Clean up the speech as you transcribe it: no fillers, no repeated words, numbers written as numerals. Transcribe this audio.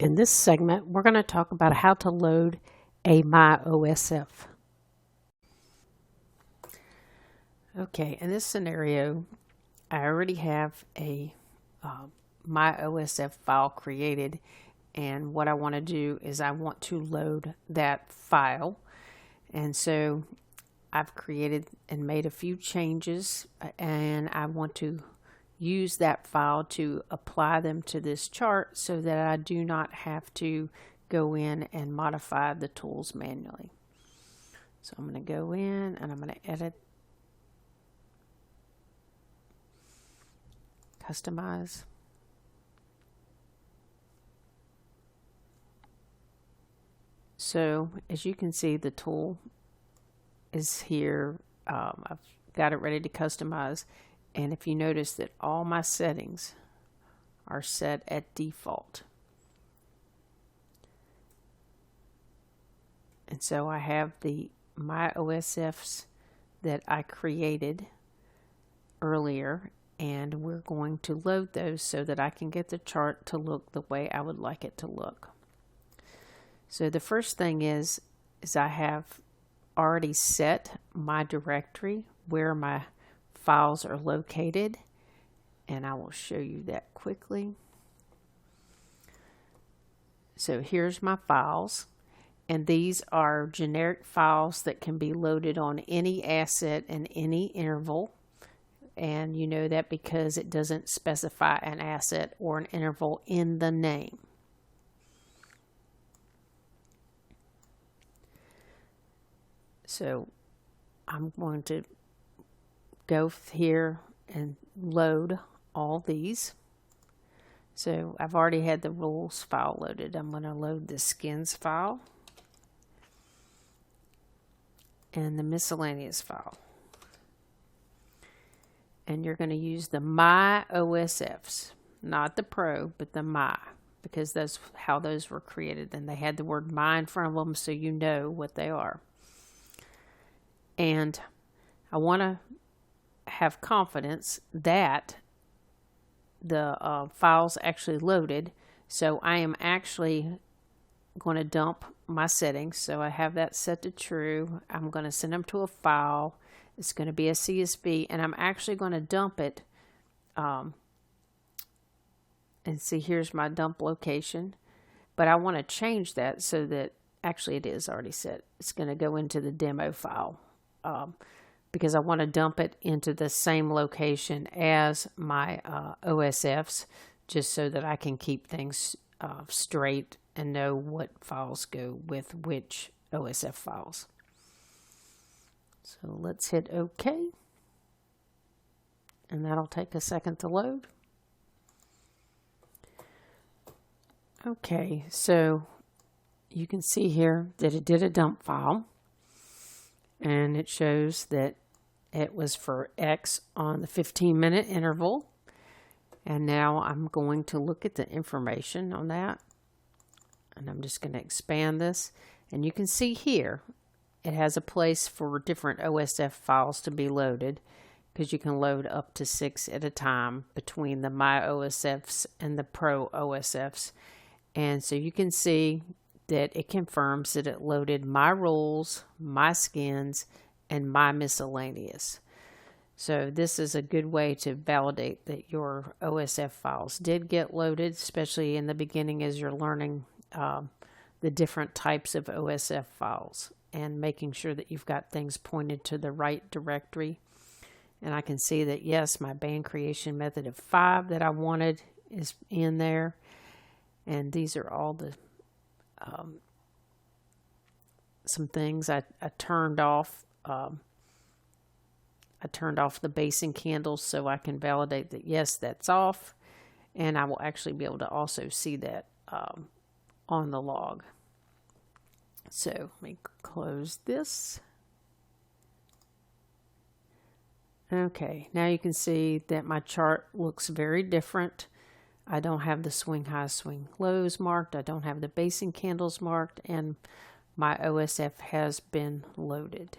In this segment, we're going to talk about how to load a My OSF. Okay, in this scenario, I already have a My OSF file created, and what I want to do is I want to load that file. And so I've created and made a few changes, and I want to use that file to apply them to this chart so that I do not have to go in and modify the tools manually. So I'm going to go in and I'm going to edit, customize. So as you can see, the tool is here. I've got it ready to customize. And if you notice that all my settings are set at default. And so I have the My OSFs that I created earlier, and we're going to load those so that I can get the chart to look the way I would like it to look. So the first thing is I have already set my directory where my files are located, and I will show you that quickly. So here's my files, and these are generic files that can be loaded on any asset and any interval, and you know that because it doesn't specify an asset or an interval in the name. So I'm going to go here and load all these. So I've already had the rules file loaded. I'm going to load the skins file and the miscellaneous file. And you're going to use the My OSFs, not the Pro, but the My, because that's how those were created. And they had the word My in front of them, so you know what they are. And I want to have confidence that the files actually loaded. So I am actually going to dump my settings. So I have that set to true. I'm going to send them to a file. It's going to be a CSV, and I'm actually going to dump it. And see, here's my dump location. But I want to change that so that actually it is already set. It's going to go into the demo file. Because I want to dump it into the same location as my OSFs, just so that I can keep things straight and know what files go with which OSF files. So let's hit OK, and that'll take a second to load. Okay, so you can see here that it did a dump file. And it shows that it was for X on the 15-minute interval. And now I'm going to look at the information on that. And I'm just going to expand this. And you can see here, it has a place for different OSF files to be loaded, because you can load up to 6 at a time between the My OSFs and the Pro OSFs. And so you can see that it confirms that it loaded my rules, my skins, and my miscellaneous. So this is a good way to validate that your OSF files did get loaded, especially in the beginning as you're learning the different types of OSF files and making sure that you've got things pointed to the right directory. And I can see that, yes, my band creation method of 5 that I wanted is in there. And these are all the some things I turned off. I turned off the basing candles so I can validate that, yes, that's off. And I will actually be able to also see that on the log. So let me close this. Okay, now you can see that my chart looks very different. I don't have the swing highs, swing lows marked. I don't have the basing candles marked, and my OSF has been loaded.